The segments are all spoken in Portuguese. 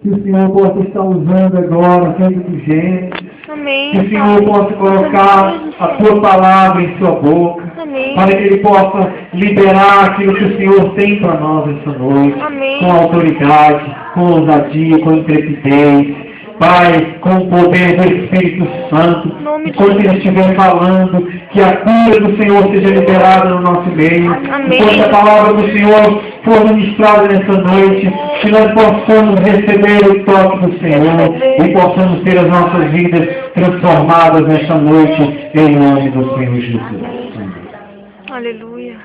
Que o Senhor possa estar usando agora, sendo com gente. Amém. Que o Senhor possa colocar a tua palavra em sua boca. Amém. Para que Ele possa liberar aquilo que o Senhor tem para nós essa noite. Amém. Com autoridade, com ousadia, com intrepidez. Pai, com o poder do Espírito Santo, enquanto Ele estiver falando, que a cura do Senhor seja liberada no nosso meio, enquanto a palavra do Senhor for ministrada nessa noite, que nós possamos receber o toque do Senhor e possamos ter as nossas vidas transformadas nesta noite, em nome do Senhor Jesus. Aleluia.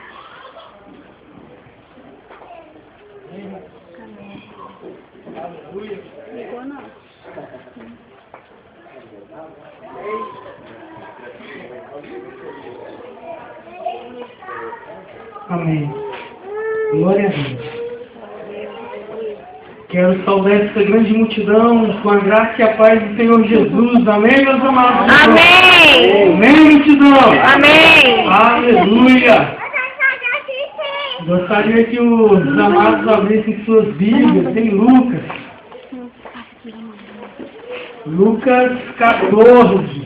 Amém. Glória a Deus. Quero saudar essa grande multidão com a graça e a paz do Senhor Jesus. Amém, meus amados? Amém. Amém, multidão? Amém. Aleluia. Gostaria que os amados abrissem suas Bíblias em Lucas. Lucas 14.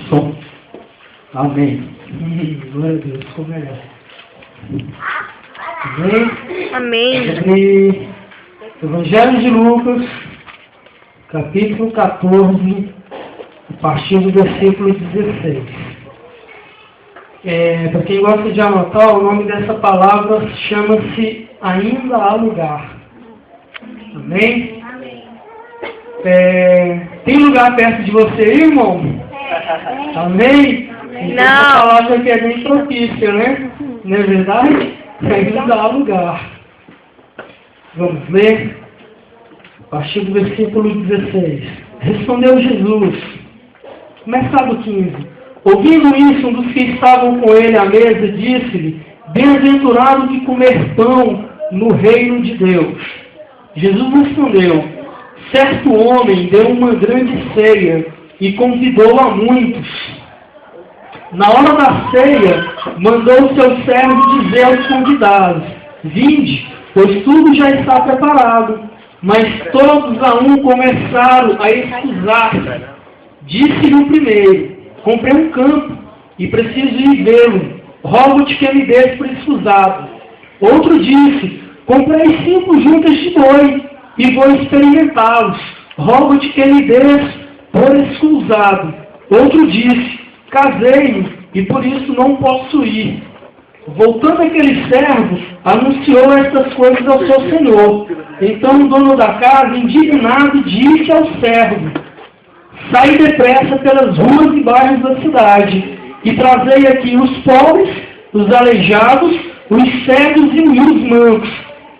Som. Amém. Glória a Deus. Ficou melhor. Amém. Amém. Evangelho de Lucas, capítulo 14, a partir do versículo 16. Para quem gosta de anotar, o nome dessa palavra chama-se Ainda Há Lugar. Amém? Tem lugar perto de você, irmão? Amém? Então, essa palavra aqui é bem propícia, né? Não é verdade? Ainda há lugar. Vamos ler? A partir do versículo 16. Respondeu Jesus. Começado 15. Ouvindo isso, um dos que estavam com ele à mesa disse-lhe: Bem-aventurado que comer pão no reino de Deus. Jesus respondeu: Certo homem deu uma grande ceia e convidou a muitos. Na hora da ceia, mandou seu servo dizer aos convidados: Vinde, pois tudo já está preparado. Mas todos a um começaram a escusar. Disse-lhe o primeiro: Comprei um campo e preciso ir vê-lo. Rogo-te que me dês por escusado. Outro disse: Comprei 5 juntas de boi e vou experimentá-los. Rogo-te que me dês por escusado. Outro disse: Casei-me e por isso não posso ir. Voltando aquele servo, anunciou estas coisas ao seu senhor. Então o dono da casa, indignado, disse ao servo: Sai depressa pelas ruas e bairros da cidade, e trazei aqui os pobres, os aleijados, os cegos e os mancos.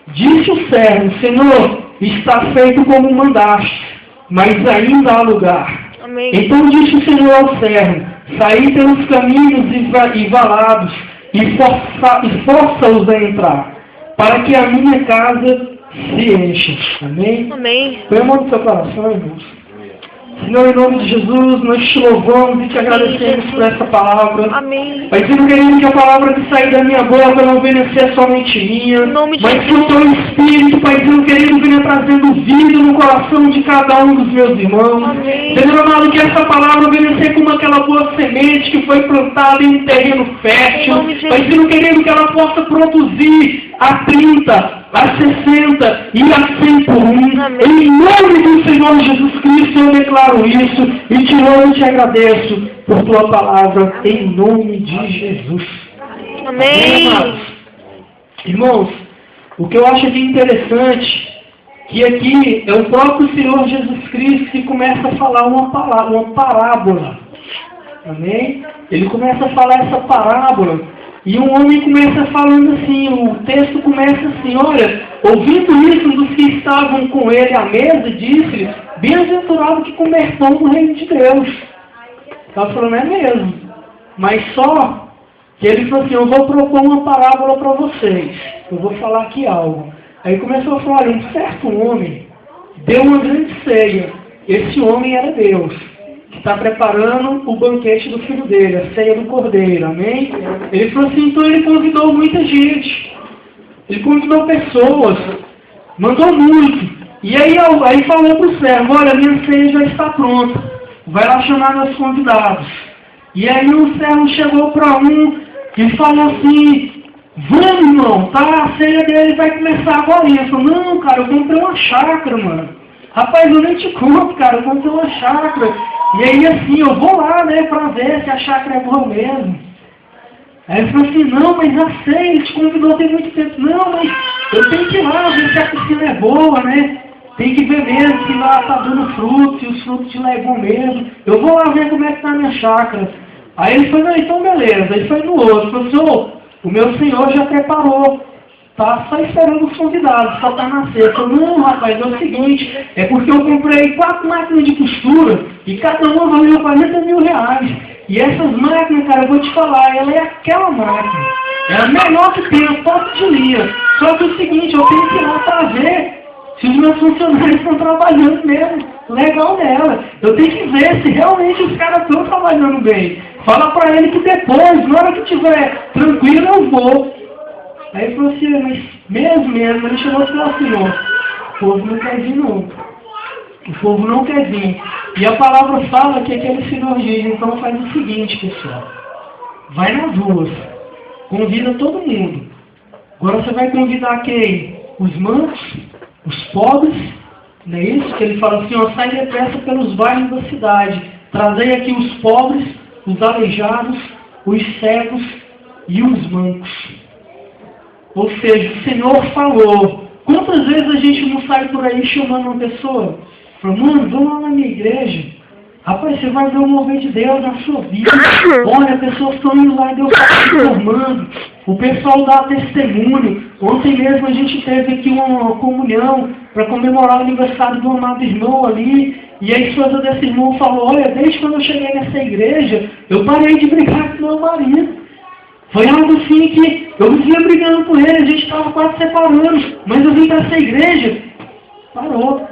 Disse o servo: Senhor, está feito como mandaste, mas ainda há lugar. Amém. Então disse o Senhor ao servo: Saí pelos caminhos e valados, e força-os a entrar, para que a minha casa se encha. Amém? Amém. Põe a mão no seu coração, irmãos. Senhor, em nome de Jesus, nós te louvamos e te agradecemos por essa palavra. Amém. Pai, Senhor querido, que a palavra que sair da minha boca não venha ser somente minha, mas que o teu Espírito, Pai, Senhor querido, venha trazendo vida no coração de cada um dos meus irmãos. Amém. Senhor amado, que essa palavra venha ser como aquela boa semente que foi plantada em um terreno fértil. Pai, Senhor querido, que ela possa produzir a 30, a 60 e a 100 por 1. Em nome do Senhor Jesus Cristo eu declaro isso e te louvo e te agradeço por tua palavra em nome de Jesus. Amém. Irmãos, o que eu acho aqui interessante, que aqui é o próprio Senhor Jesus Cristo que começa a falar uma parábola. Amém? Ele começa a falar essa parábola. E um homem começa falando assim, o texto começa assim: olha, ouvindo isso, um dos que estavam com ele à mesa disse-lhe: Bem-aventurado que comer pão no reino de Deus. Estava falando, é mesmo. Mas só que ele falou assim: eu vou propor uma parábola para vocês. Eu vou falar aqui algo. Aí começou a falar: um certo homem deu uma grande ceia. Esse homem era Deus, que está preparando o banquete do filho dele, a ceia do cordeiro, amém? Ele falou assim, então ele convidou muita gente, ele convidou pessoas, mandou muito. E aí falou para o servo, olha, minha ceia já está pronta, vai lá chamar meus convidados. E aí o servo chegou para um e falou assim, vamos, irmão, tá? A ceia dele vai começar agora. Ele falou, não, cara, eu comprei uma chácara, mano. Rapaz, eu nem te conto, cara, eu comprei uma chácara. E aí, assim, eu vou lá, né, pra ver se a chácara é boa mesmo. Aí ele falou assim, não, mas já sei, ele te convidou tem muito tempo. Não, mas eu tenho que ir lá ver se a piscina é boa, né? Tem que ver mesmo se lá tá dando frutos, se os frutos de lá é bom mesmo. Eu vou lá ver como é que tá a minha chácara. Aí ele falou, não, então beleza. Aí foi no outro, falou assim, ô, o meu senhor já preparou. Tá só esperando os convidados, só tá nascer. Eu falei, não, rapaz, é o seguinte, é porque eu comprei 4 máquinas de costura e cada uma valeu 40 mil reais. E essas máquinas, cara, eu vou te falar, ela é aquela máquina. É a menor que tem, a top de linha. Só que é o seguinte, eu tenho que ir lá pra ver se os meus funcionários estão trabalhando mesmo legal nela. Eu tenho que ver se realmente os caras estão trabalhando bem. Fala pra ele que depois, na hora que estiver tranquilo, eu vou. Aí ele falou assim, mas mesmo, ele chegou e falou assim, não, o povo não quer vir não. O povo não quer vir. E a palavra fala que aquele senhor diz, então faz o seguinte, pessoal. Vai nas ruas, convida todo mundo. Agora você vai convidar quem? Os mancos, os pobres, não é isso? Que ele fala assim, ó, sai depressa pelos bairros da cidade. Trazei aqui os pobres, os aleijados, os cegos e os mancos. Ou seja, o Senhor falou. Quantas vezes a gente não sai por aí chamando uma pessoa? Fala, mano, vamos lá na minha igreja. Rapaz, você vai ver o mover de Deus na sua vida. Olha, pessoas estão indo lá e Deus está transformando. O pessoal dá testemunho. Ontem mesmo a gente teve aqui uma comunhão para comemorar o aniversário do amado irmão ali. E a esposa desse irmão falou, olha, desde quando eu cheguei nessa igreja, eu parei de brigar com meu marido. Foi algo assim que eu vivia brigando com ele, a gente estava quase separando, mas eu vim para essa igreja, parou.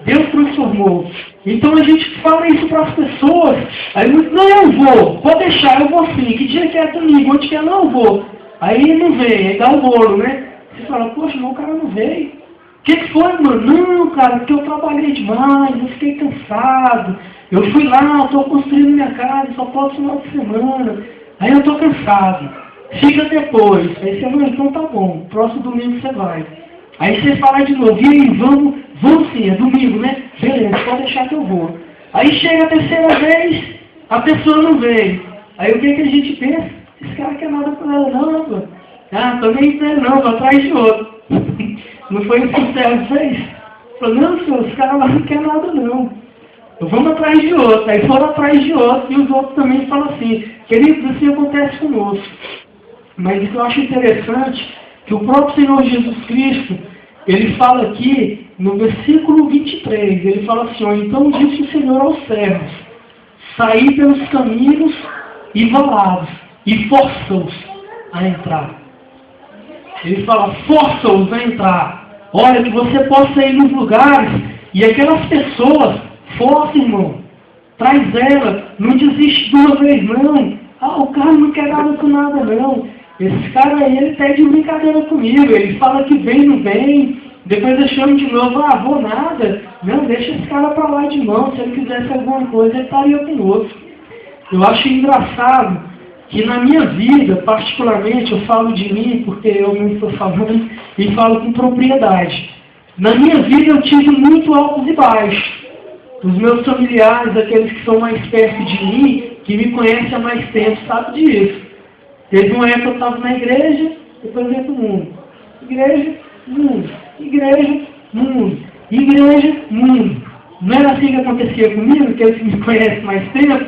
Deus transformou. Então a gente fala isso para as pessoas, aí não, eu vou, pode deixar, eu vou sim, que dia que é domingo, onde que é, não, eu vou. Aí não vem, aí dá o bolo, né? Você fala, poxa, meu cara não veio. O que foi, mano? Não, cara, porque eu trabalhei demais, eu fiquei cansado, eu fui lá, eu estou construindo minha casa, só posso final de semana. Aí eu estou cansado. Fica depois. Aí você vai, então tá bom. Próximo domingo você vai. Aí você fala de novo. E aí, vamos sim, é domingo, né? Beleza, pode deixar que eu vou. Aí chega a terceira vez, a pessoa não veio. Aí o que a gente pensa? Esse cara quer nada com ela, não, pô. Ah, também não, vou atrás de outro. Não foi isso que o servo fez? Falou, não, senhor, esse cara lá não quer nada, não. Vamos atrás de outro. Aí foram atrás de outro e os outros também falam assim, queridos, assim acontece conosco. Mas o que eu acho interessante, que o próprio Senhor Jesus Cristo, ele fala aqui, no versículo 23, ele fala assim, ó, então disse o Senhor aos servos, saí pelos caminhos e valados, e força-os a entrar. Ele fala, força-os a entrar. Olha, que você possa ir nos lugares, e aquelas pessoas, força, irmão. Traz ela. Não desiste de uma vez, não. Ah, o cara não quer nada com nada, não. Esse cara aí, ele tá de brincadeira comigo. Ele fala que vem, não vem. Depois eu chamo de novo. Ah, vou nada. Não, deixa esse cara pra lá de mão. Se ele quisesse alguma coisa, ele estaria conosco. Eu acho engraçado que na minha vida, particularmente, eu falo de mim, porque eu não estou falando, e falo com propriedade. Na minha vida, eu tive muito altos e baixos. Os meus familiares, aqueles que são mais perto de mim, que me conhecem há mais tempo, sabem disso. Teve uma época que eu estava na igreja, depois eu ia para o mundo. Igreja, mundo. Igreja, mundo. Igreja, mundo. Não era assim que acontecia comigo, aqueles que me conhecem mais tempo.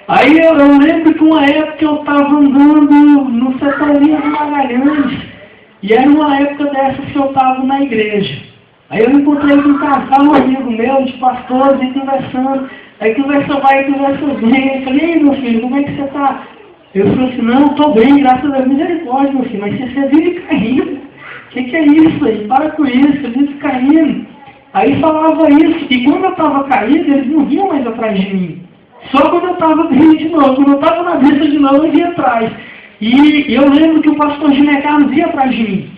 Aí eu lembro que uma época eu estava andando no Setoria do Magalhães, e era uma época dessa que eu estava na igreja. Aí eu encontrei com um casal, um amigo meu, de pastores, e conversando. Aí conversa vai, conversa vem. Eu falei, ei, meu filho, como é que você está? Eu falei assim, não, estou bem, graças a Deus, misericórdia, meu filho, mas você vive caindo. O que é isso aí? Para com isso, você vive caindo. Aí falava isso, e quando eu estava caído, eles não vinham mais atrás de mim. Só quando eu estava bem de novo, quando eu estava na vista de novo, eu ia atrás. E eu lembro que o pastor Ginecarlos ia atrás de mim.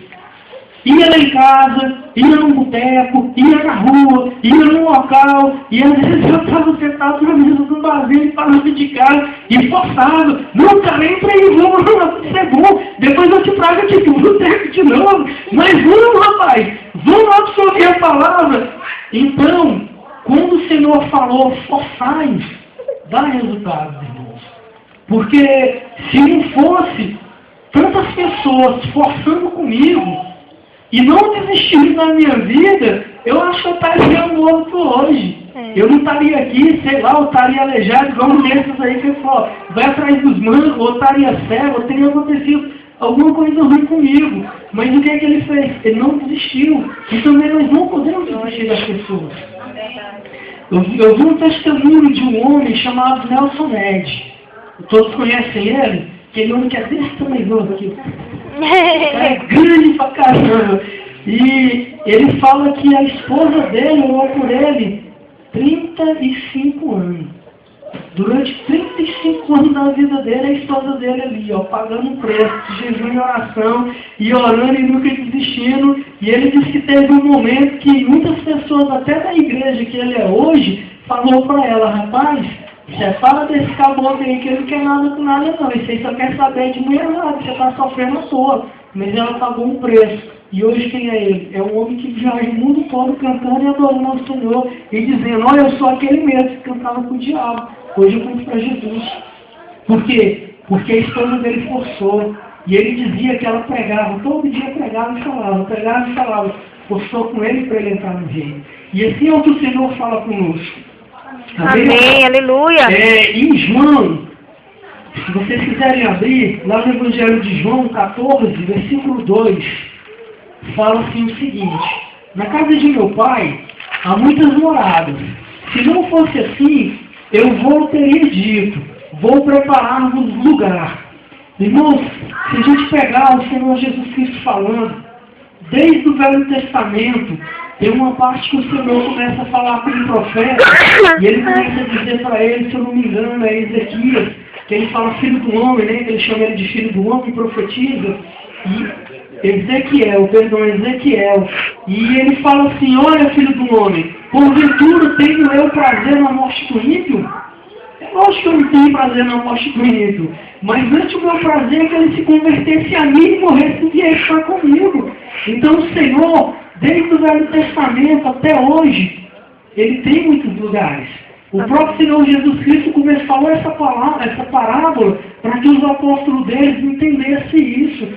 Ia lá em casa, ia num boteco, ia na rua, ia num local, e às vezes eu estava sentado na mesa do barzinho e falando de cara, e forçado, não, cara, entra aí, vamos, isso é bom, depois eu te trago aqui pro boteco de novo, mas vamos, rapaz, vamos absorver a palavra. Então, quando o Senhor falou, forçai, dá resultado, irmãos. Porque se não fosse tantas pessoas forçando comigo, e não desistir da minha vida, eu acho que eu estaria morto hoje. Eu não estaria aqui, sei lá, eu estaria aleijado, igual um desses aí que eu falo, vai atrás dos mancos, ou estaria cego, ou teria acontecido alguma coisa ruim comigo. Mas o que é que ele fez? Ele não desistiu. E também nós não podemos desistir das pessoas. Eu vi um testemunho de um homem chamado Nelson Ned. Todos conhecem ele? Aquele homem que é desse tamanho aqui. É grande pra caramba. E ele fala que a esposa dele orou por ele 35 anos. Durante 35 anos da vida dele, a esposa dele ali, ó, pagando um preço, de jejum e oração, e orando e nunca desistindo. E ele disse que teve um momento que muitas pessoas, até da igreja que ele é hoje, falou para ela, rapaz, você fala desse caboclo aí que ele não quer nada com nada não, e você só quer saber de mulherada, você está sofrendo à toa. Mas ela pagou um preço. E hoje quem é ele? É um homem que viaja o mundo todo cantando e adorando ao Senhor e dizendo, olha, eu sou aquele mesmo que cantava com o diabo. Hoje eu canto para Jesus. Por quê? Porque a esposa dele forçou. E ele dizia que ela pregava, todo dia pregava e falava, forçou com ele para ele entrar no reino. E assim é o que o Senhor fala conosco. Amém, aleluia. Em João, se vocês quiserem abrir, lá no Evangelho de João 14, versículo 2, fala assim o seguinte, na casa de meu pai há muitas moradas. Se não fosse assim, eu teria dito, vou preparar-vos lugar. Irmãos, se a gente pegar o Senhor Jesus Cristo falando, desde o Velho Testamento, tem uma parte que o Senhor começa a falar com o profeta, e ele começa a dizer para ele, se eu não me engano, é Ezequias, que ele fala filho do homem, né? Ele chama ele de filho do homem, profetiza, e Ezequiel, e ele fala assim, olha filho do homem, porventura tenho eu prazer na morte do ímpio? É lógico que eu não tenho prazer na morte do ímpio, mas antes o meu prazer é que ele se convertesse a mim e morresse e viesse estar comigo. Então o Senhor, desde o Velho Testamento até hoje, ele tem muitos lugares. O próprio Senhor Jesus Cristo falou essa parábola, para que os apóstolos deles entendessem isso.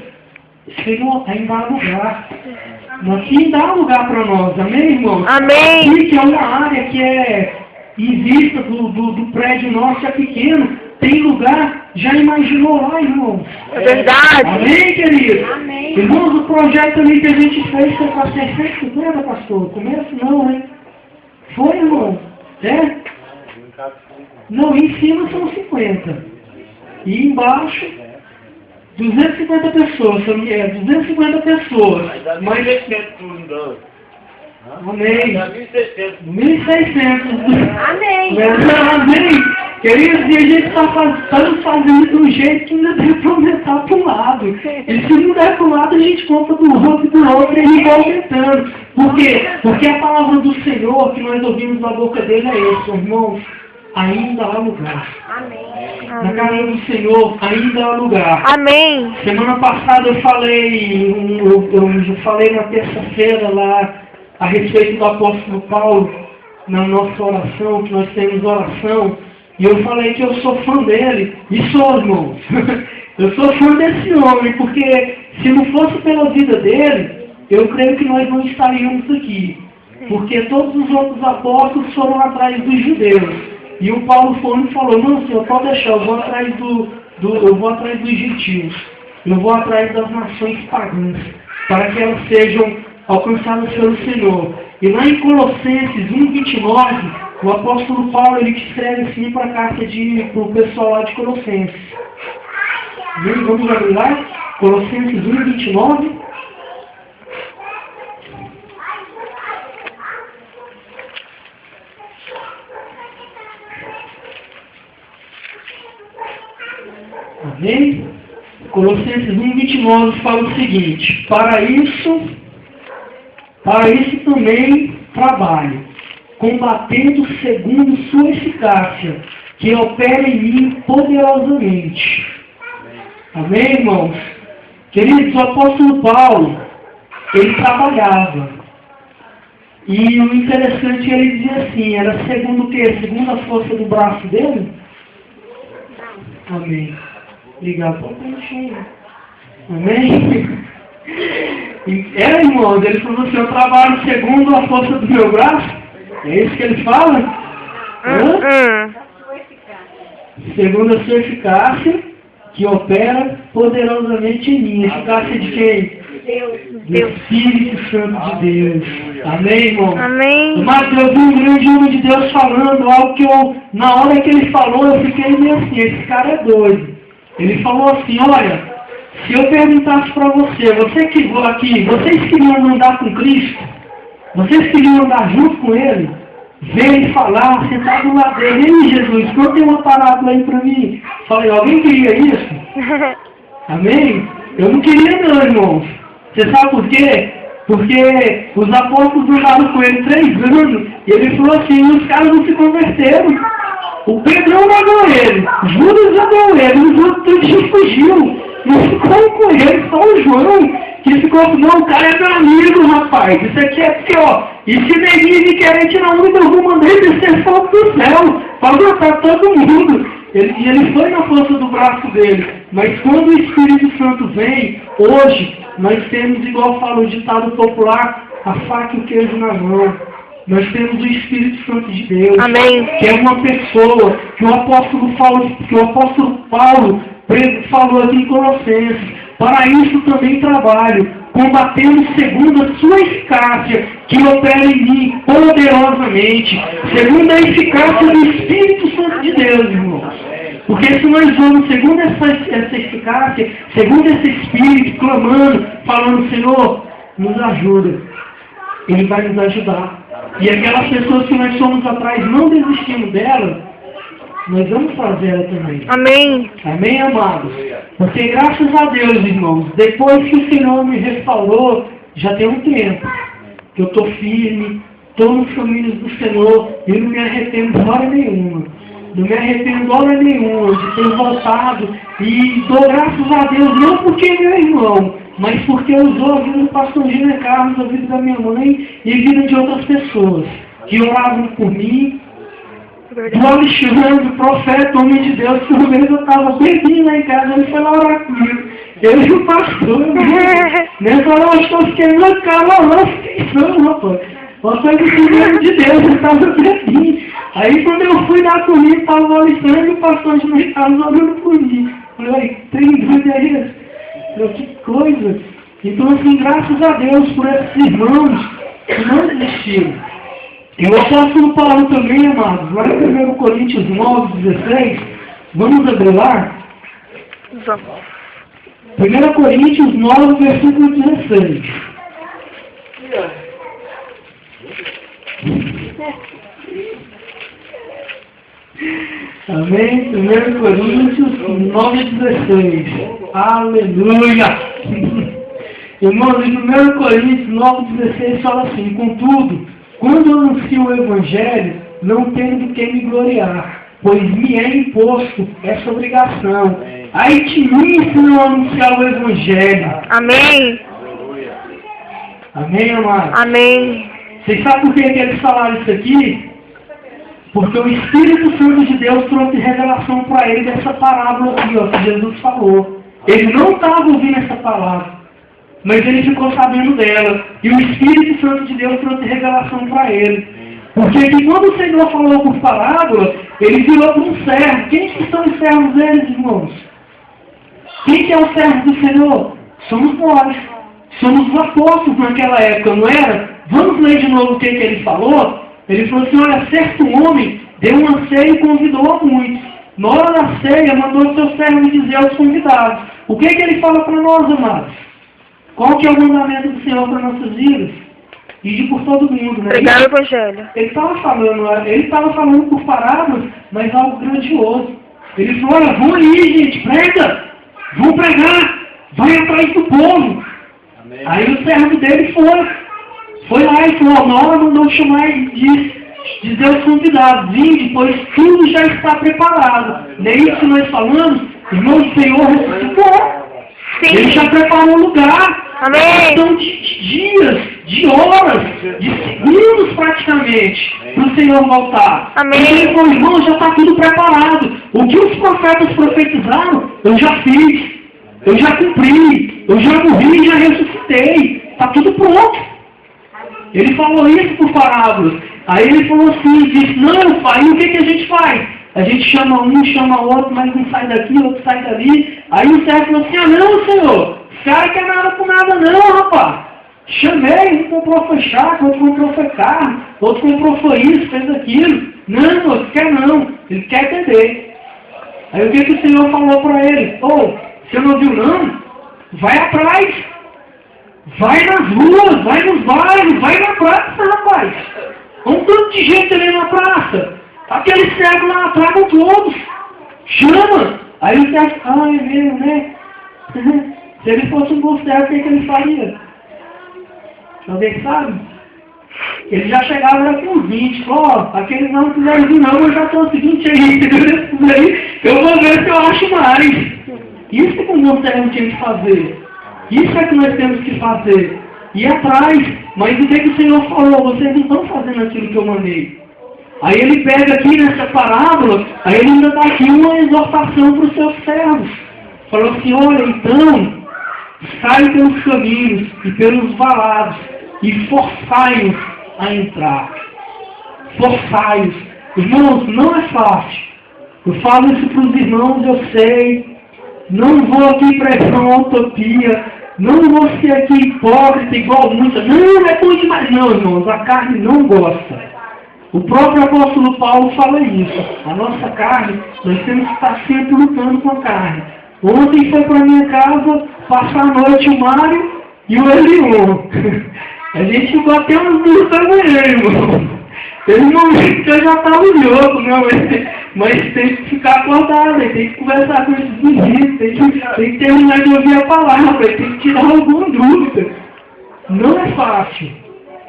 Senhor, ainda há lugar. Aqui ainda há lugar para nós, amém, irmão? Amém. Aqui, que é uma área que é em vista do prédio nosso, é pequeno, tem lugar, já imaginou lá, irmão? É verdade. Amém, querido? Amém. Irmãos, o projeto também que a gente fez foi para 650, pastor. Começo não, hein? Foi, irmão? É? Não, em cima são 50. E embaixo, 250 pessoas. 250 pessoas. Mas Amém. 1.600. 1.600. Amém. Amém. Queridos, e a gente está fazendo de um jeito que ainda deve aumentar para um lado. E se não der para um lado, a gente compra do outro e do outro e vai aumentando. Por quê? Porque a palavra do Senhor que nós ouvimos da boca dele é essa, irmãos. Ainda há lugar. Amém. Na casa do Senhor, ainda há lugar. Amém. Semana passada eu falei na terça-feira lá a respeito do apóstolo Paulo, na nossa oração, que nós temos oração, e eu falei que eu sou fã dele, e sou, irmãos. Eu sou fã desse homem, porque se não fosse pela vida dele, eu creio que nós não estaríamos aqui. Porque todos os outros apóstolos foram atrás dos judeus. E o Paulo foi e falou, não, senhor, pode deixar, eu vou atrás dos gentios. Eu vou atrás das nações pagãs, para que elas sejam alcançadas pelo Senhor. E lá em Colossenses 1:29, o apóstolo Paulo ele escreve assim para a carta para o pessoal lá de Colossenses. Vamos abrir lá? Colossenses 1:29. Amém? Colossenses 1:29 fala o seguinte: para isso também trabalho, combatendo segundo sua eficácia, que opera em mim poderosamente. Amém, irmãos? Queridos, o apóstolo Paulo, ele trabalhava. E o interessante, ele dizia assim, era segundo o quê? Segundo a força do braço dele? Amém. Ligar para o amém? Irmãos, ele falou assim, eu trabalho segundo a força do meu braço? É isso que ele fala? Segundo a sua eficácia, que opera poderosamente em mim. Eficácia de quem? Do Espírito Santo de Deus. Amém, irmão? Amém. Mas eu vi um grande homem de Deus falando algo que na hora que ele falou, eu fiquei meio assim, esse cara é doido. Ele falou assim, olha, se eu perguntasse para você que aqui, vocês queriam andar com Cristo? Vocês queriam andar junto com Ele? Ver Ele falar, sentar do lado dele. Ei, Jesus, conta uma parábola aí para mim. Falei, alguém queria isso? Amém? Eu não queria não, irmãos. Você sabe por quê? Porque os apóstolos andaram com ele 3 anos e ele falou assim, os caras não se converteram. O Pedrão negou ele, Judas negou ele, os outros todos fugiu. Não ficou com ele, só o João, que ficou, não, o cara é meu amigo, rapaz. Isso aqui é porque, ó, e se neguinho de querente não muda, eu vou mandar ele descer fogo do céu, para matar todo mundo. Ele foi na força do braço dele, mas quando o Espírito Santo vem, hoje, nós temos, igual fala o ditado popular, a faca e o queijo na mão. Nós temos o Espírito Santo de Deus, Amém. Que é uma pessoa que o apóstolo Paulo falou aqui em Colossenses. Para isso também trabalho, combatendo segundo a sua eficácia, que opera em mim poderosamente, segundo a eficácia do Espírito Santo de Deus, irmãos. Porque se nós vamos, segundo essa eficácia, segundo esse Espírito, clamando, falando, Senhor, nos ajuda, Ele vai nos ajudar. E aquelas pessoas que nós somos atrás, não desistimos dela, nós vamos fazer ela também. Amém. Amém, amados? Porque graças a Deus, irmãos, depois que o Senhor me restaurou, já tem um tempo que eu estou firme, estou nos caminhos do Senhor e não me arrependo de hora nenhuma. Não me arrependo de hora nenhuma de ter voltado e dou graças a Deus, não porque é meu irmão, mas porque usou a vida do pastor Gina Carlos, a vida da minha mãe e a vida de outras pessoas que oravam por mim. Do Alexandre, profeta, homem de Deus, que uma vez eu estava bebinho lá em casa, ele foi lá orar comigo. Ele e o pastor, nessa hora eu fiquei meu cara lá, pensando, rapaz. Pastor do Senhor de Deus, eu estava bebinho. Aí quando eu fui dar comigo, estava o Alexandre e o pastor de mercado orando por mim. Eu falei, tem dúvida aí? Eu falei, que coisa. Então assim, graças a Deus por esses irmãos que não desistiram. E o apóstolo Paulo também, amados, lá em 1 Coríntios 9:16, vamos abrir lá? 1 Coríntios 9, versículo 16. Amém? 1 Coríntios 9:16. Aleluia! Irmãos, em 1 Coríntios 9:16 fala assim, contudo, quando eu anuncio o Evangelho, não tenho do que me gloriar, pois me é imposto essa obrigação. Ai de mim se não anunciar o Evangelho. Amém. Amém, amados? Amém. Vocês sabem por que eles falaram isso aqui? Porque o Espírito Santo de Deus trouxe revelação para ele dessa parábola aqui, ó, que Jesus falou. Ele não estava ouvindo essa palavra, mas ele ficou sabendo dela. E o Espírito Santo de Deus trouxe revelação para ele. Porque aqui, quando o Senhor falou por parábola, ele virou para um servo. Quem que são os servos deles, irmãos? Quem que é o servo do Senhor? Somos nós. Somos os apóstolos naquela época, não era? Vamos ler de novo o que ele falou? Ele falou assim, olha, certo homem deu uma ceia e convidou a muitos. Na hora da ceia, mandou seu servo dizer aos convidados. O que ele fala para nós, amados? Qual que é o mandamento do Senhor para nossas vidas? Ir por todo mundo, né? Pregar o Evangelho. Ele estava falando por parábolas, mas algo grandioso. Ele falou, olha, vão aí, gente, prega, vão pregar, vai atrás do povo. Amém. Aí o servo dele foi lá e falou, na hora mandou chamar e dizer aos convidados, vinde, pois tudo já está preparado. Não é isso que nós falamos? Irmão, o Senhor ressuscitou. Sim. Ele já preparou o lugar. Amém. Questão de dias, de horas, de segundos praticamente, para o Senhor voltar. Amém. E ele falou, irmão, já está tudo preparado. O que os profetas profetizaram, eu já fiz. Eu já cumpri. Eu já morri, já ressuscitei. Está tudo pronto. Ele falou isso por parábolas. Aí ele falou assim, disse, não, pai, e o que a gente faz? A gente chama um, chama outro, mas um sai daqui, outro sai dali. Aí o servo falou assim, ah não, senhor, esse cara quer nada com nada não, rapaz. Chamei, um comprou foi chácara, outro comprou foi carro, outro comprou foi isso, fez aquilo. Não, moço, quer não, ele quer entender. Aí o que o Senhor falou para ele? Ô, você não viu não? Vai atrás. Vai nas ruas, vai nos bairros, vai na praça, rapaz. Um tanto de gente ali na praça. Aquele cego lá atrás com todos. Chama. Aí o cego, é mesmo, né? Se ele fosse um bom cego, o que ele faria? Alguém sabe? Ele já chegava com 20. Aquele não quiser vir não, eu já estou seguinte aí. Eu vou ver se eu acho mais. Isso que o bom cego tinha que fazer. Isso é que nós temos que fazer. Ir atrás. Mas o que o Senhor falou? Vocês não estão fazendo aquilo que eu mandei. Aí ele pega aqui nessa parábola, aí ele ainda dá aqui uma exortação para os seus servos. Falou assim, olha, então, sai pelos caminhos e pelos valados e forçai-os a entrar. Forçai-os. Irmãos, não é fácil. Eu falo isso para os irmãos, eu sei. Não vou aqui pregar uma utopia. Não vou ser aqui hipócrita igual muitas. Não, é bom demais. Não, irmãos, a carne não gosta. O próprio apóstolo Paulo fala isso. A nossa carne, nós temos que estar sempre lutando com a carne. Ontem foi para minha casa passar a noite o Mário e o Elion. A gente ficou até uns 2 da manhã, irmão. Teve um momento que eu já estava louco, não, mas tem que ficar acordado, tem que conversar com esses meninos, tem que terminar de ouvir a palavra, tem que tirar alguma dúvida. Não é fácil.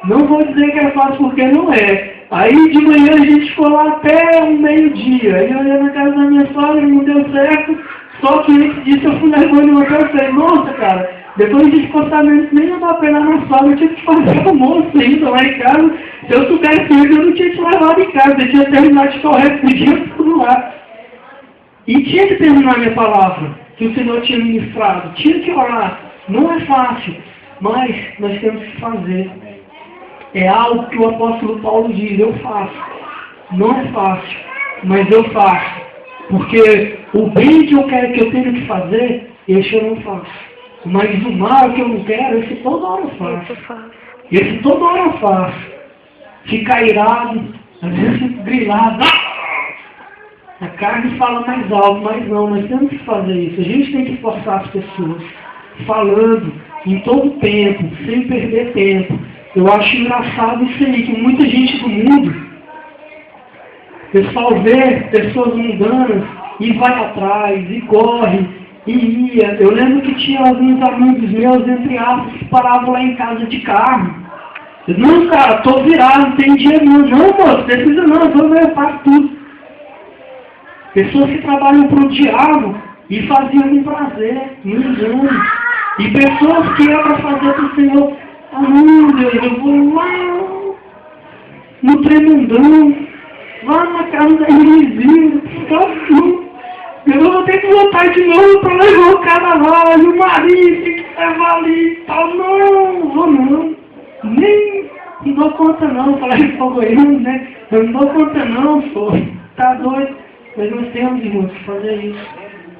Não vou dizer que é fácil porque não é. Aí de manhã a gente ficou lá até o meio-dia. Aí eu olhei na casa da minha sogra, não deu certo. Só que antes disso eu fui na rua no hotel e falei, nossa cara, depois a gente ficou sabendo que nem ia dar pena na sogra, eu tinha que fazer almoço ainda lá em casa. Se eu soubesse isso, eu não tinha te levado em casa, eu tinha terminado de correr o dia tudo lá. E tinha que terminar minha palavra, que o Senhor tinha ministrado. Tinha que orar. Não é fácil, mas nós temos que fazer. É algo que o apóstolo Paulo diz, eu faço. Não é fácil, mas eu faço. Porque o bem que eu quero, que eu tenho que fazer, esse eu não faço. Mas o mal que eu não quero, esse toda hora eu faço. Esse toda hora eu faço. Ficar irado, às vezes fico grilado. A carne fala mais alto, mas não, nós temos que fazer isso. A gente tem que forçar as pessoas, falando em todo tempo, sem perder tempo. Eu acho engraçado isso aí, que muita gente do mundo, o pessoal vê pessoas mundanas e vai atrás, e corre, e ia. Eu lembro que tinha alguns amigos meus, entre aspas, que paravam lá em casa de carro. Eu, não, cara, tô virado, não tem dinheiro não. Não, moço, precisa não, eu faço tudo. Pessoas que trabalham para o diabo e faziam com prazer, no engano. E pessoas que iam para fazer para o Senhor. Ah, não, Deus, eu vou lá no tremendão, lá na casa da Irizinha, eu vou ter que voltar de novo para levar o cara lá, e o marido tem que levar ali e tal. Não, vou não. Nem dou conta não, falei para o goiano, né? Eu não dou conta não, pô. Tá doido. Mas nós temos, irmãos, que fazer isso.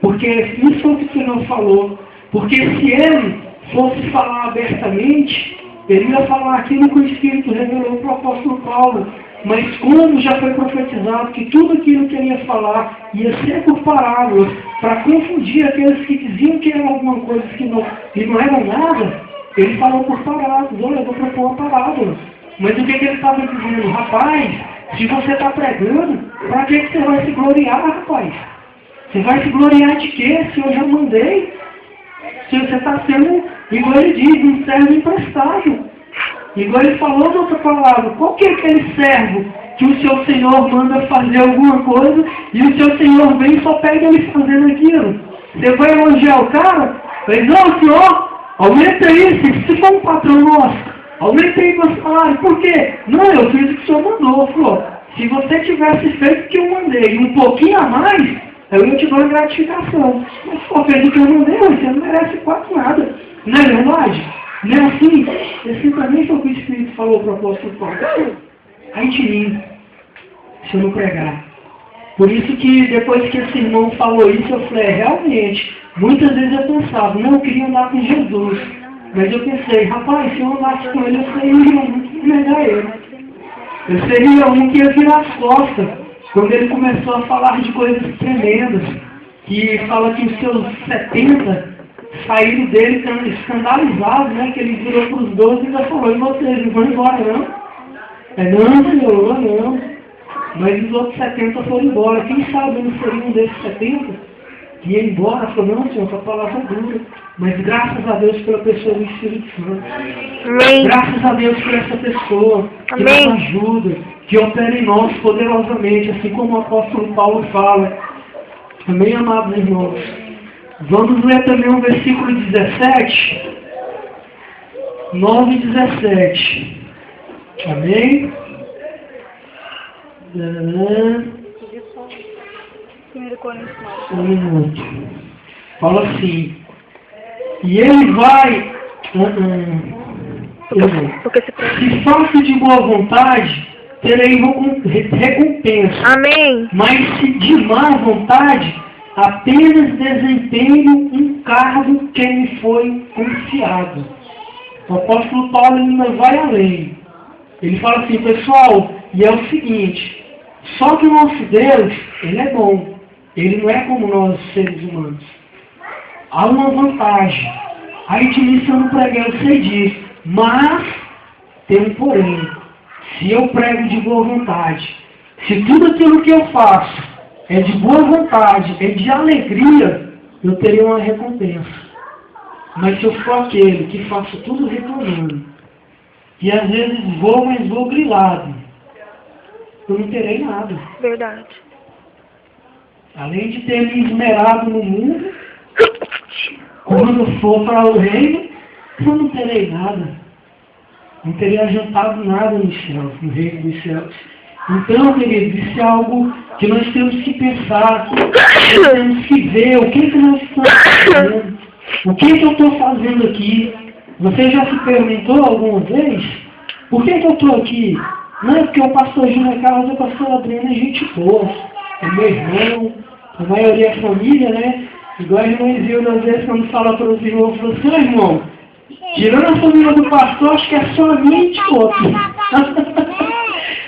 Porque isso foi o que o Senhor falou. Porque se ele fosse falar abertamente, ele ia falar aquilo que o Espírito revelou para o apóstolo Paulo. Mas como já foi profetizado que tudo aquilo que ele ia falar ia ser por parábolas, para confundir aqueles que diziam que era alguma coisa que não era nada, ele falou por parábolas. Olha, eu vou propor uma parábola. Mas o que ele estava dizendo? Rapaz, se você está pregando, para que você vai se gloriar, rapaz? Você vai se gloriar de quê? Se eu já mandei? Se você está sendo, igual ele diz, um servo emprestado. Igual ele falou na outra palavra, qual que é aquele servo que o seu Senhor manda fazer alguma coisa e o seu Senhor vem e só pega ele fazendo aquilo? Você vai elogiar o cara? Mas não, Senhor, aumenta isso, se for um patrão nosso, aumenta aí meu salário. Por quê? Não, eu fiz o que o Senhor mandou. Falou, se você tivesse feito o que eu mandei, um pouquinho a mais, eu ia te dar uma gratificação. Mas se for feito o que eu mandei, você não merece quase nada. Não é verdade? Não é assim? Esse também foi o que o Espírito falou para o apóstolo Paulo. Ai de mim, se eu não pregar. Por isso que depois que esse irmão falou isso, eu falei, realmente, muitas vezes eu pensava, não, eu queria andar com Jesus. Mas eu pensei, rapaz, se eu andasse com ele, eu seria um que ia negar ele. Eu seria um que ia virar as costas. Quando ele começou a falar de coisas tremendas, que fala que os seus 70 saíram dele escandalizados, né? Que ele virou para os 12 e ainda falou, e vocês não vão embora, não? Não, Senhor, não. Mas os outros 70 foram embora. Quem sabe eu não seria um desses 70 que ia embora? Falou, não, Senhor, a palavra dura. Mas graças a Deus pela pessoa do Espírito Santo. Amém. Graças a Deus por essa pessoa que Amém. nos ajuda, que opera em nós poderosamente, assim como o apóstolo Paulo fala. Amém, amados irmãos? Vamos ler também o versículo 17. 9 e 17. Amém? Um minuto. Fala assim. E ele vai... Se faço de boa vontade, terei recompensa. Amém. Mas se de má vontade, apenas desempenho um cargo que me foi confiado. O apóstolo Paulo ainda vai além. Ele fala assim, pessoal, e é o seguinte, só que o nosso Deus, ele é bom. Ele não é como nós, seres humanos. Há uma vantagem. Aí de mim, se eu não pregar, eu sei disso. Mas, tem um porém. Se eu prego de boa vontade, se tudo aquilo que eu faço é de boa vontade, é de alegria, eu teria uma recompensa. Mas se eu for aquele que faço tudo reclamando, e às vezes vou, mas vou grilado, eu não terei nada. Verdade. Além de ter me esmerado no mundo, quando for para o reino, eu não terei nada. Não teria adiantado nada no céu, no reino dos céus. Então, queridos, isso é algo que nós temos que pensar, nós temos que ver o que nós estamos fazendo, o que eu estou fazendo aqui. Você já se perguntou alguma vez? Por que eu estou aqui? Não é porque o pastor Júnior Carlos e o pastor Adriano é gente boa, é meu irmão, a maioria é família, né? Igual a irmã Zilda, às vezes, quando fala para os irmãos, fala assim, irmão, tirando a família do pastor, acho que é só a minha e de outro.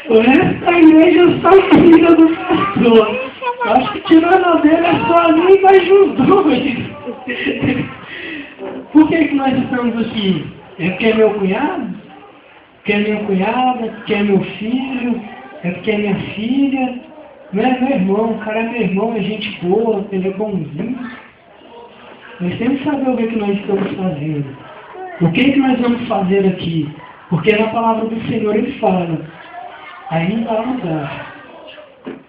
O resto da igreja é só a família do pastor. Acho que tirando a dele é só a minha e mais os dois. Por que nós estamos aqui? É porque é meu cunhado? Porque é minha cunhada? Porque é meu filho? É porque é minha filha? Não é meu irmão, o cara é meu irmão, é gente boa, ele é bonzinho. Nós temos que saber o que nós estamos fazendo. O que nós vamos fazer aqui? Porque na palavra do Senhor ele fala, ainda há lugar.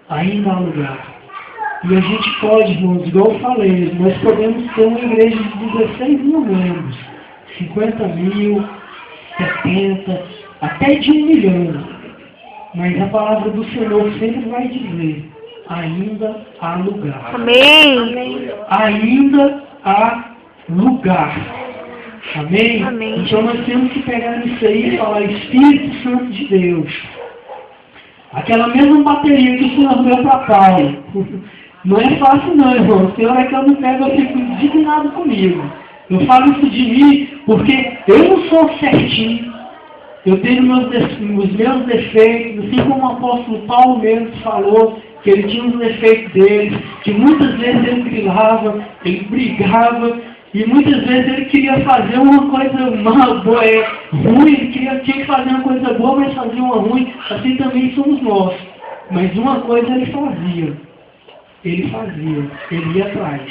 Ainda há lugar. E a gente pode, irmãos, igual eu falei, nós podemos ter uma igreja de 16 mil membros, 50 mil, 70, até de 1 milhão. Mas a palavra do Senhor sempre vai dizer, ainda há lugar. Amém. Ainda há lugar. Amém? Amém. Então nós temos que pegar isso aí e falar, Espírito Santo de Deus. Aquela mesma bateria que o Senhor deu para Paulo. Não é fácil não, irmão. O Senhor é que eu não pego, eu fico indignado comigo. Eu falo isso de mim porque eu não sou certinho. Eu tenho os meus defeitos, assim como o apóstolo Paulo mesmo falou, que ele tinha os defeitos dele, que muitas vezes ele grilava, ele brigava, e muitas vezes ele queria fazer uma coisa ruim, ele tinha que fazer uma coisa boa, mas fazia uma ruim. Assim também somos nós. Mas uma coisa ele fazia. ele fazia, ele ia atrás.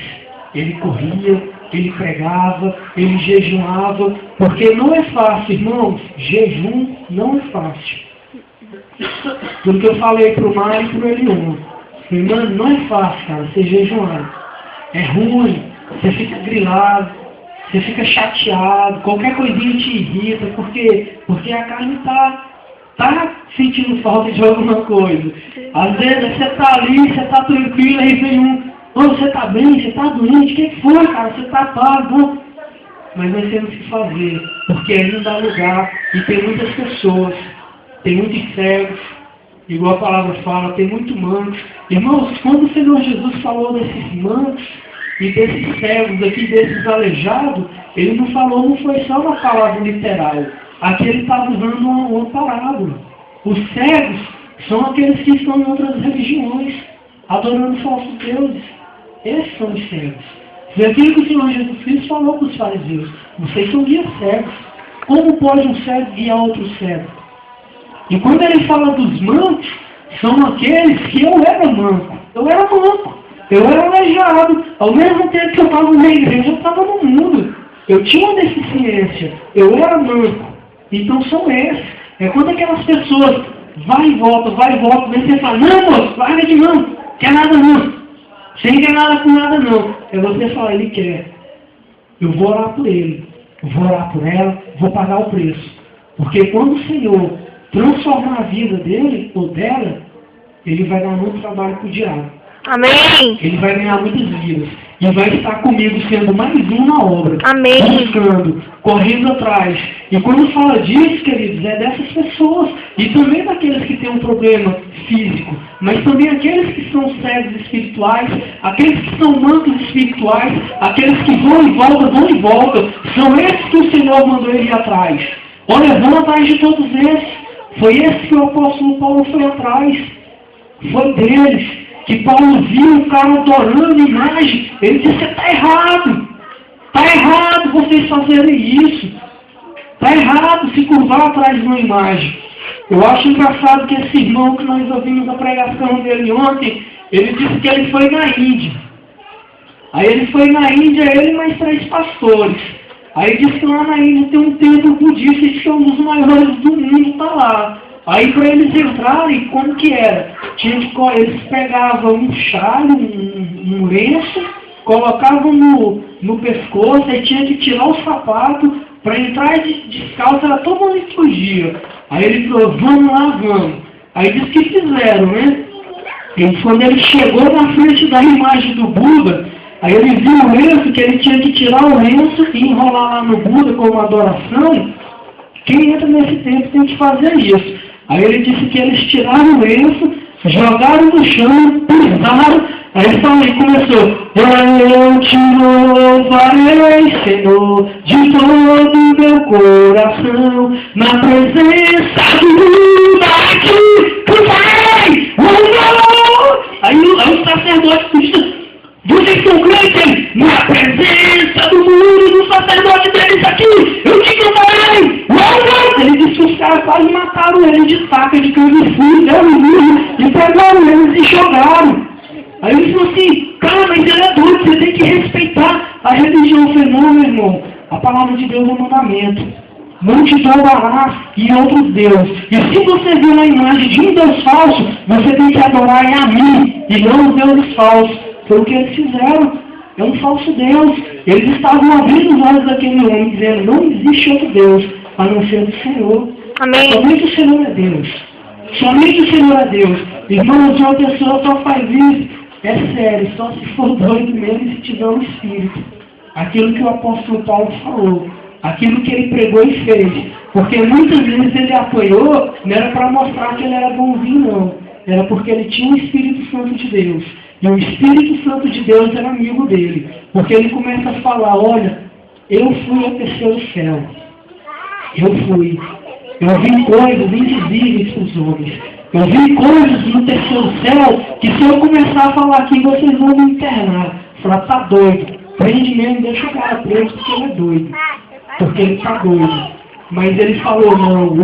Ele corria, ele pregava, ele jejuava, porque não é fácil, irmãos, jejum não é fácil. Tudo que eu falei para o Mário e para o Elion, mano, não é fácil, cara, você jejuar. É ruim, você fica grilado, você fica chateado, qualquer coisinha te irrita, porque a carne tá sentindo falta de alguma coisa. Às vezes você tá ali, você tá tranquilo, aí vem você tá bem, você tá doente, o que foi, cara? Você tá pago. Mas nós temos que fazer, porque aí não dá lugar. E tem muitas pessoas, tem muitos cegos, igual a palavra fala, tem muito mancos. Irmãos, quando o Senhor Jesus falou desses mancos e desses cegos aqui, desses aleijados, ele não falou, não foi só uma palavra literal. Aqui ele estava usando uma parábola. Os cegos são aqueles que estão em outras religiões, adorando falsos deuses. Esses são os cegos. Foi aquilo que o Senhor Jesus Cristo falou para os fariseus. Vocês são guias cegos. Como pode um cego guiar outro cego? E quando ele fala dos mancos, são aqueles que eu era manco. Eu era manco. Eu era aleijado. Ao mesmo tempo que eu estava na igreja, eu estava no mundo. Eu tinha uma deficiência. Eu era manco. Então são esses. É quando aquelas pessoas vai e volta, daí você fala, não, moço, larga de mão, quer nada não. Você não quer nada com nada não. É você falar, ele quer. Eu vou orar por ele. Eu vou orar por ela, vou pagar o preço. Porque quando o Senhor transformar a vida dele ou dela, ele vai dar muito trabalho para o diabo. Amém. Ele vai ganhar muitas vidas. E vai estar comigo sendo mais um na obra. Amém. Buscando, correndo atrás. E quando fala disso, queridos, é dessas pessoas. E também daqueles que têm um problema físico. Mas também aqueles que são cegos espirituais. Aqueles que são mancos espirituais. Aqueles que vão e voltam. São esses que o Senhor mandou ele ir atrás. Olha, vão atrás de todos esses. Foi esse que o apóstolo Paulo foi atrás. Foi deles. Que Paulo viu o cara adorando imagem. Ele disse, está errado. Está errado vocês fazerem isso. Está errado se curvar atrás de uma imagem. Eu acho engraçado que esse irmão que nós ouvimos a pregação dele ontem, ele disse que ele foi na Índia. Aí ele foi na Índia, ele e mais 3 pastores. Aí disse que lá na Índia tem um templo budista que é um dos maiores do mundo, está lá. Aí para eles entrarem, como que era? Eles pegavam um chale, um lenço, colocavam no pescoço, aí tinha que tirar o sapato, para entrar descalço, era toda uma liturgia. Aí ele falou, vamos lá, vamos. Aí disse que fizeram, né? E quando ele chegou na frente da imagem do Buda, aí ele viu o lenço, que ele tinha que tirar o lenço e enrolar lá no Buda como adoração. Quem entra nesse tempo tem que fazer isso. Aí ele disse que eles tiraram o lenço, jogaram no chão, pisaram, aí começou, eu te louvarei, Senhor, de todo o meu coração, na presença do mundo aqui, tu vai, aí o sacerdote disse, vocês são crentes, na presença do mundo do sacerdote deles aqui, eu te louvarei, ele disse que os caras quase mataram ele de faca, de canivete, e pegaram eles e jogaram. Aí ele falou assim, cara, mas ele é doido, você tem que respeitar a religião. Eu falei, não, meu irmão, a palavra de Deus é um mandamento. Não te adorarás e outros deuses. E se você vê uma imagem de um Deus falso, você tem que adorar a mim, e não os deuses falsos. Foi o que eles fizeram. É um falso Deus. Eles estavam abrindo os olhos daquele homem, dizendo, não existe outro Deus, a não ser o Senhor. Amém. Somente o Senhor é Deus. Somente o Senhor é Deus. Irmãos, uma pessoa só faz isso, é sério, só se for doido mesmo e se tiver um espírito. Aquilo que o apóstolo Paulo falou, aquilo que ele pregou e fez. Porque muitas vezes ele apoiou, não era para mostrar que ele era bonzinho, não. Era porque ele tinha o Espírito Santo de Deus. E o Espírito Santo de Deus era amigo dele. Porque ele começa a falar, olha, eu fui ao terceiro céu. Eu fui. Eu vi coisas invisíveis para os homens. Eu vi coisas no terceiro céu que se eu começar a falar aqui, vocês vão me internar. Falar, tá doido. Prende mesmo, deixa o cara preso porque ele é doido. Porque ele tá doido. Mas ele falou, não,